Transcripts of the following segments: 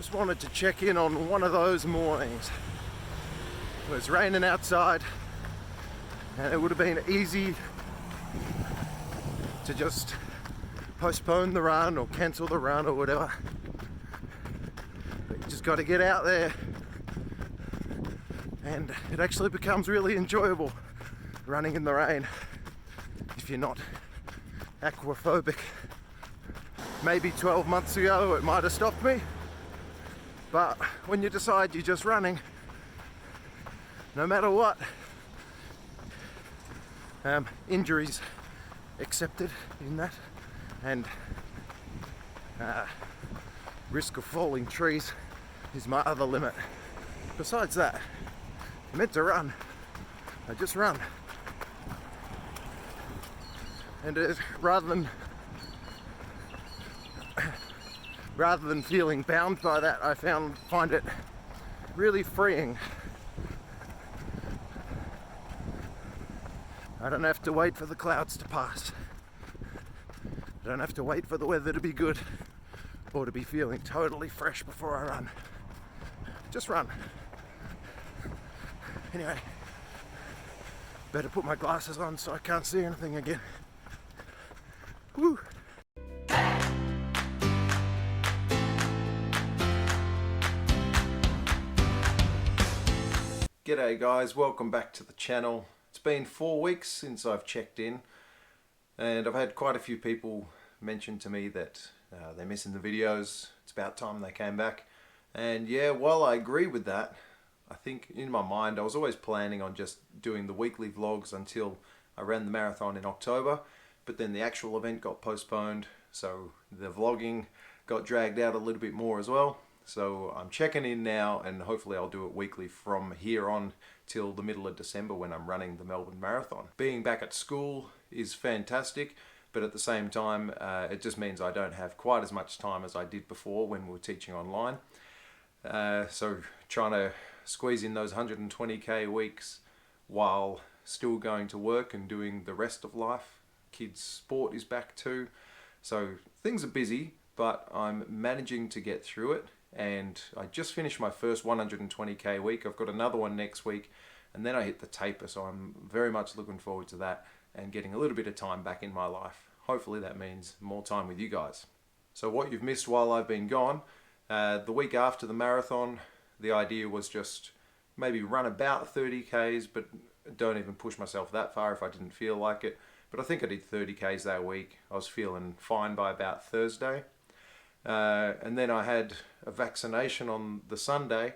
Just wanted to check in on one of those mornings. It was raining outside and it would have been easy to just postpone the run or cancel the run or whatever. But you just got to get out there, and it actually becomes really enjoyable running in the rain if you're not aquaphobic. Maybe 12 months ago it might have stopped me, but when you decide you're just running, no matter what, injuries accepted in that, and risk of falling trees is my other limit. Besides that, I'm meant to run, I just run. And rather than feeling bound by that, I find it really freeing. I don't have to wait for the clouds to pass. I don't have to wait for the weather to be good or to be feeling totally fresh before I run. Just run. Anyway, better put my glasses on so I can't see anything again. Woo! G'day guys, welcome back to the channel. It's been 4 weeks since I've checked in, and I've had quite a few people mention to me that they're missing the videos. It's about time they came back. And yeah, while I agree with that, I think in my mind I was always planning on just doing the weekly vlogs until I ran the marathon in October, but then the actual event got postponed, so the vlogging got dragged out a little bit more as well. So I'm checking in now, and hopefully I'll do it weekly from here on till the middle of December when I'm running the Melbourne Marathon. Being back at school is fantastic, but at the same time it just means I don't have quite as much time as I did before when we were teaching online. So trying to squeeze in those 120k weeks while still going to work and doing the rest of life. Kids' sport is back too. So things are busy, but I'm managing to get through it. And I just finished my first 120k week. I've got another one next week, and then I hit the taper, so I'm very much looking forward to that and getting a little bit of time back in my life. Hopefully that means more time with you guys. So what you've missed while I've been gone, the week after the marathon, the idea was just maybe run about 30k's, but don't even push myself that far if I didn't feel like it. But I think I did 30k's that week. I was feeling fine by about Thursday. And then I had a vaccination on the Sunday,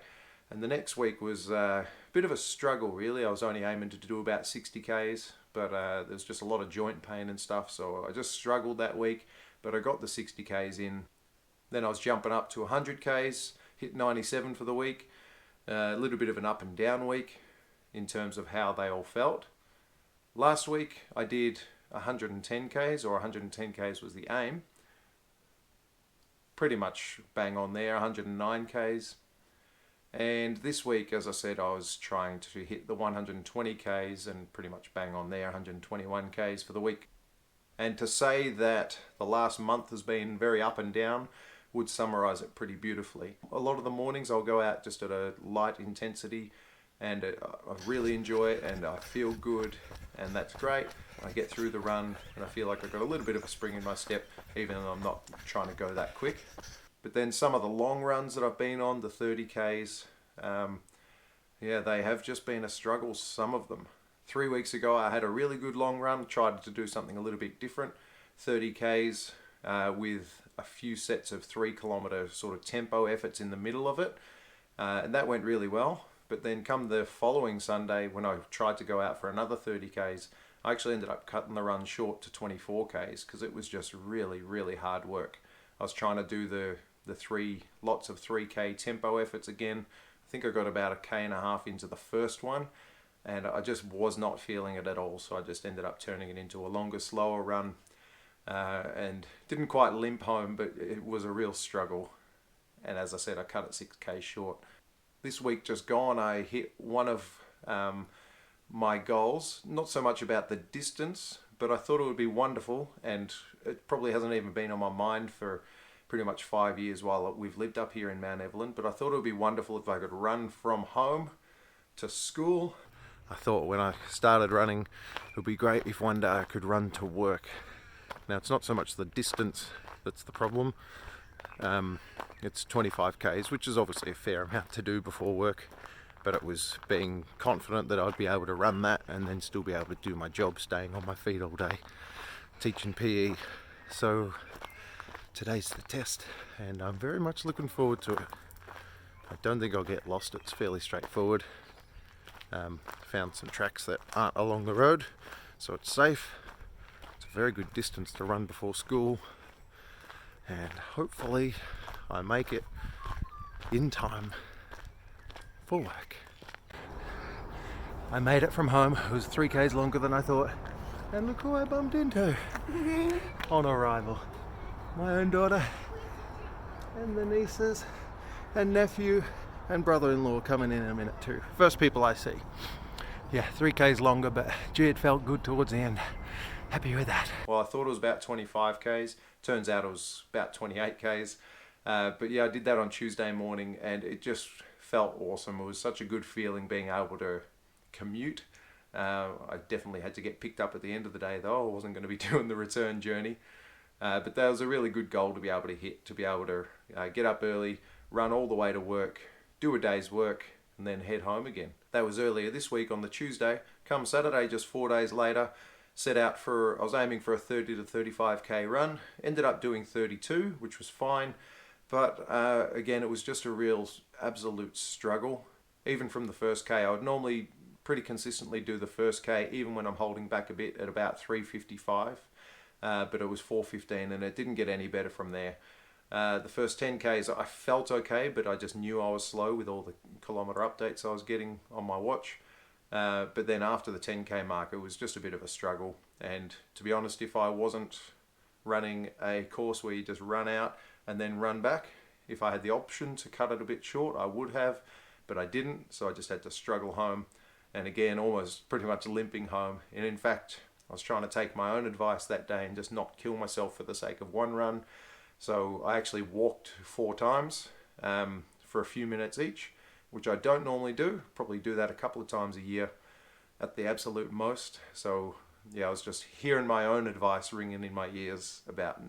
and the next week was a bit of a struggle really. I was only aiming to do about 60k's, but there was just a lot of joint pain and stuff, so I just struggled that week, but I got the 60k's in. Then I was jumping up to 100k's, hit 97 for the week. A little bit of an up and down week in terms of how they all felt. Last week I did 110k's, or 110k's was the aim. Pretty much bang on there, 109k's. And this week, as I said, I was trying to hit the 120k's and pretty much bang on there, 121k's for the week. And to say that the last month has been very up and down would summarize it pretty beautifully. A lot of the mornings I'll go out just at a light intensity, and I really enjoy it and I feel good, and that's great. I get through the run and I feel like I've got a little bit of a spring in my step, even though I'm not trying to go that quick. But then some of the long runs that I've been on, the 30k's, yeah, they have just been a struggle, some of them. 3 weeks ago I had a really good long run, tried to do something a little bit different, 30k's with a few sets of 3-kilometer sort of tempo efforts in the middle of it, and that went really well. But then come the following Sunday, when I tried to go out for another 30k's, I actually ended up cutting the run short to 24k's because it was just really, really hard work. I was trying to do the lots of 3k tempo efforts again. I think I got about a k and a half into the first one, and I just was not feeling it at all, so I just ended up turning it into a longer, slower run, and didn't quite limp home, but it was a real struggle. And as I said, I cut it 6k short. This week just gone, I hit one of my goals, not so much about the distance, but I thought it would be wonderful, and it probably hasn't even been on my mind for pretty much 5 years while we've lived up here in Mount Evelyn. But I thought it would be wonderful if I could run from home to school. I thought when I started running, it would be great if one day I could run to work. Now, it's not so much the distance that's the problem. It's 25 k's, which is obviously a fair amount to do before work, but it was being confident that I'd be able to run that and then still be able to do my job, staying on my feet all day, teaching PE. So today's the test, and I'm very much looking forward to it. I don't think I'll get lost. It's fairly straightforward. Found some tracks that aren't along the road, so it's safe. It's a very good distance to run before school, and hopefully I make it in time for work. I made it from home. It was 3 k's longer than I thought, and look who I bumped into on arrival. My own daughter and the nieces and nephew and brother-in-law coming in a minute too. First people I see. Yeah, 3 k's longer, but gee, it felt good towards the end. Happy with that. Well, I thought it was about 25 k's. Turns out it was about 28 k's. But yeah, I did that on Tuesday morning, and it just felt awesome. It was such a good feeling being able to commute. I definitely had to get picked up at the end of the day, though. I wasn't going to be doing the return journey. But that was a really good goal to be able to hit, to be able to get up early, run all the way to work, do a day's work, and then head home again. That was earlier this week on the Tuesday. Come Saturday, just 4 days later, I was aiming for a 30 to 35k run. Ended up doing 32, which was fine. But again, it was just a real absolute struggle. Even from the first K, I would normally pretty consistently do the first K, even when I'm holding back a bit, at about 3:55. But it was 4:15, and it didn't get any better from there. The first 10 Ks, I felt okay, but I just knew I was slow with all the kilometre updates I was getting on my watch. But then after the 10k mark, it was just a bit of a struggle. And to be honest, if I wasn't running a course where you just run out and then run back, if I had the option to cut it a bit short, I would have, but I didn't, so I just had to struggle home. And again, almost pretty much limping home. And in fact, I was trying to take my own advice that day and just not kill myself for the sake of one run. So I actually walked 4 times for a few minutes each, which I don't normally do. Probably do that a couple of times a year at the absolute most. So yeah, I was just hearing my own advice ringing in my ears about,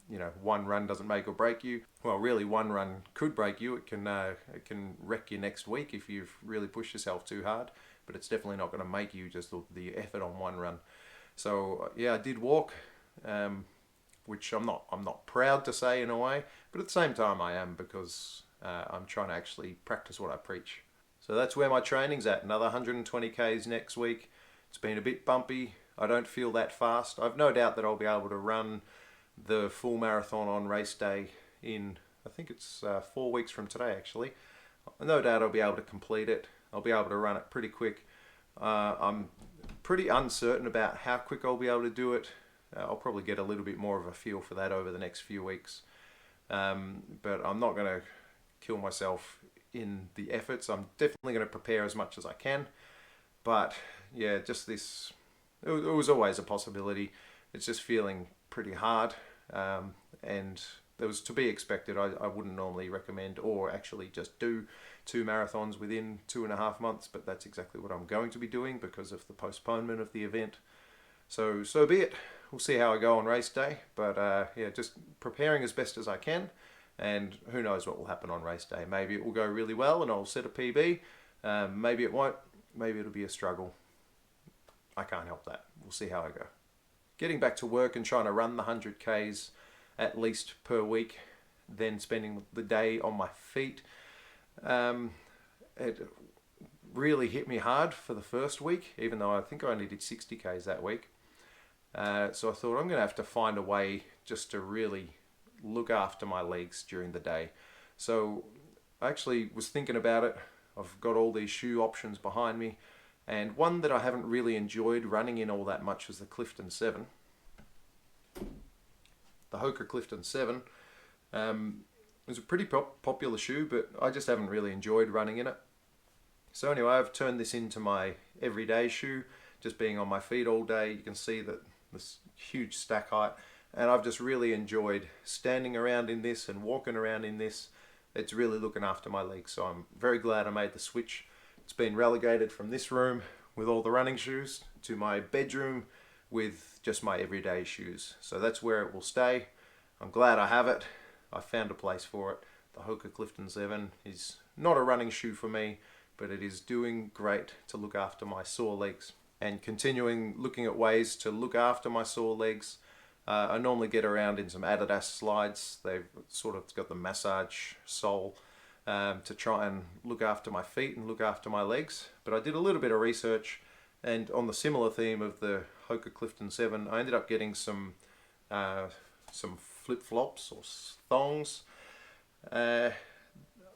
you know, one run doesn't make or break you. Well, really, one run could break you. It can wreck you next week if you've really pushed yourself too hard, but it's definitely not going to make you, just the effort on one run. So yeah, I did walk, which I'm not proud to say in a way, but at the same time I am, because I'm trying to actually practice what I preach. So that's where my training's at. Another 120 k's next week. It's been a bit bumpy. I don't feel that fast. I've no doubt that I'll be able to run the full marathon on race day in, I think it's 4 weeks from today actually. No doubt I'll be able to complete it. I'll be able to run it pretty quick. I'm pretty uncertain about how quick I'll be able to do it. I'll probably get a little bit more of a feel for that over the next few weeks. But I'm not going to kill myself in the efforts. I'm definitely going to prepare as much as I can. But yeah, just this, it was always a possibility. It's just feeling pretty hard, and it was to be expected. I wouldn't normally recommend or actually just do 2 marathons within 2.5 months, but that's exactly what I'm going to be doing because of the postponement of the event. So be it. We'll see how I go on race day, but yeah, just preparing as best as I can, and who knows what will happen on race day. Maybe it will go really well and I'll set a PB. Maybe it won't. Maybe it'll be a struggle. I can't help that. We'll see how I go. Getting back to work and trying to run the 100 k's at least per week, then spending the day on my feet. It really hit me hard for the first week, even though I think I only did 60 k's that week. So I thought I'm going to have to find a way just to really look after my legs during the day. So I actually was thinking about it. I've got all these shoe options behind me, and one that I haven't really enjoyed running in all that much was the Clifton 7. The Hoka Clifton 7. It was a pretty popular shoe, but I just haven't really enjoyed running in it. So anyway, I've turned this into my everyday shoe, just being on my feet all day. You can see that this huge stack height, and I've just really enjoyed standing around in this and walking around in this. It's really looking after my legs, so I'm very glad I made the switch. It's been relegated from this room with all the running shoes to my bedroom with just my everyday shoes. So that's where it will stay. I'm glad I have it. I found a place for it. The Hoka Clifton 7 is not a running shoe for me, but it is doing great to look after my sore legs. And continuing looking at ways to look after my sore legs, I normally get around in some Adidas slides. They've sort of got the massage sole to try and look after my feet and look after my legs. But I did a little bit of research, and on the similar theme of the Hoka Clifton 7, I ended up getting some flip-flops or thongs.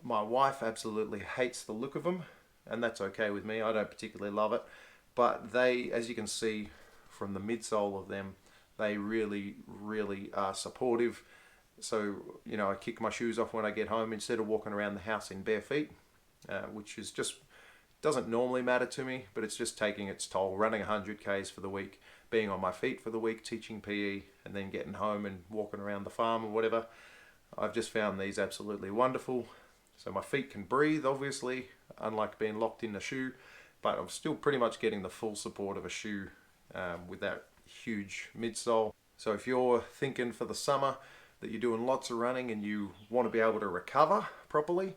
My wife absolutely hates the look of them, and that's okay with me. I don't particularly love it, but they, as you can see from the midsole of them, they really are supportive. So, you know, I kick my shoes off when I get home instead of walking around the house in bare feet, which is just, doesn't normally matter to me, but it's just taking its toll. Running 100 Ks for the week, being on my feet for the week, teaching PE, and then getting home and walking around the farm or whatever. I've just found these absolutely wonderful. So my feet can breathe, obviously, unlike being locked in a shoe, but I'm still pretty much getting the full support of a shoe with that huge midsole. So if you're thinking for the summer that you're doing lots of running and you want to be able to recover properly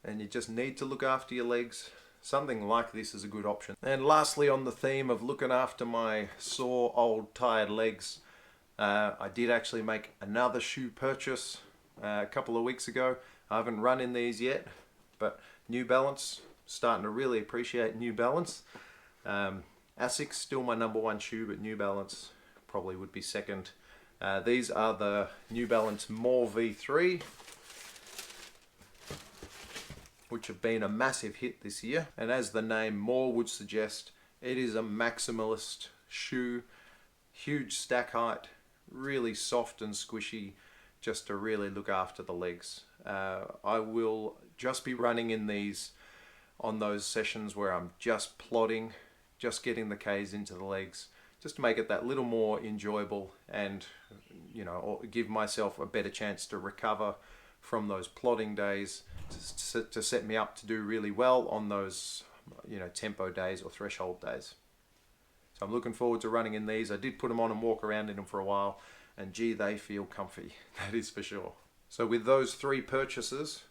and you just need to look after your legs, something like this is a good option. And lastly, on the theme of looking after my sore, old, tired legs, I did actually make another shoe purchase a couple of weeks ago. I haven't run in these yet, but New Balance, starting to really appreciate New Balance. Asics still my number one shoe, but New Balance probably would be second. These are the New Balance More V3, which have been a massive hit this year. And as the name More would suggest, it is a maximalist shoe, huge stack height, really soft and squishy, just to really look after the legs. I will just be running in these on those sessions where I'm just plodding, just getting the Ks into the legs, just to make it that little more enjoyable and, you know, give myself a better chance to recover from those plodding days to set me up to do really well on those, you know, tempo days or threshold days. So I'm looking forward to running in these. I did put them on and walk around in them for a while, and gee, they feel comfy, that is for sure. So with those three purchases,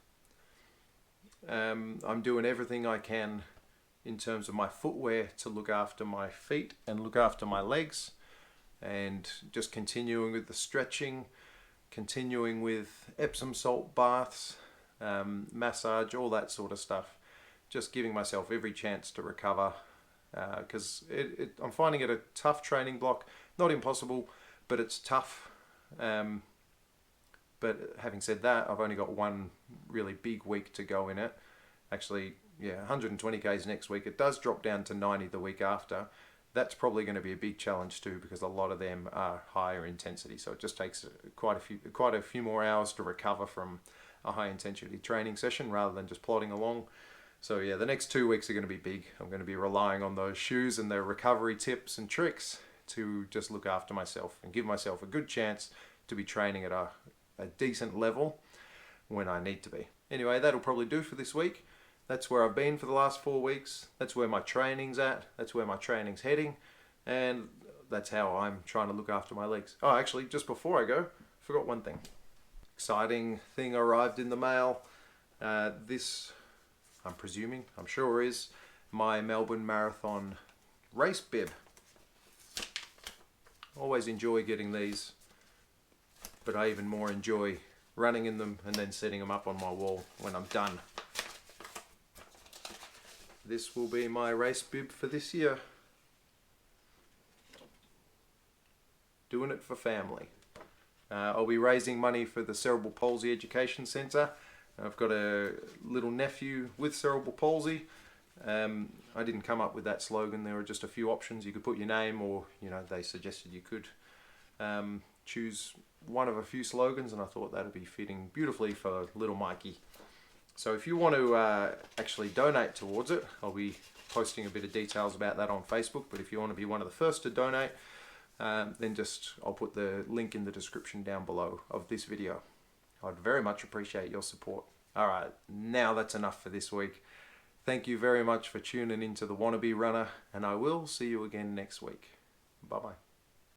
I'm doing everything I can in terms of my footwear to look after my feet and look after my legs, and just continuing with the stretching, continuing with Epsom salt baths, massage, all that sort of stuff. Just giving myself every chance to recover, because I'm finding it a tough training block. Not impossible, but it's tough. But having said that, I've only got one really big week to go in it. Actually, yeah, 120 Ks next week. It does drop down to 90 the week after. That's probably going to be a big challenge too, because a lot of them are higher intensity. So it just takes quite a few more hours to recover from a high intensity training session rather than just plodding along. So yeah, the next 2 weeks are going to be big. I'm going to be relying on those shoes and their recovery tips and tricks to just look after myself and give myself a good chance to be training at a decent level when I need to be. Anyway, that'll probably do for this week. That's where I've been for the last 4 weeks. That's where my training's at. That's where my training's heading. And that's how I'm trying to look after my legs. Oh, actually, just before I go, forgot one thing. Exciting thing arrived in the mail. This, I'm sure is my Melbourne Marathon race bib. Always enjoy getting these, but I even more enjoy running in them and then setting them up on my wall when I'm done. This will be my race bib for this year. Doing it for family. I'll be raising money for the Cerebral Palsy Education Centre. I've got a little nephew with cerebral palsy. I didn't come up with that slogan. There were just a few options. You could put your name, or they suggested you could choose one of a few slogans, and I thought that'd be fitting beautifully for little Mikey. So if you want to actually donate towards it, I'll be posting a bit of details about that on Facebook, but if you want to be one of the first to donate, then I'll put the link in the description down below of this video. I'd very much appreciate your support. Alright, now that's enough for this week. Thank you very much for tuning into the Wannabe Runner, and I will see you again next week. Bye bye.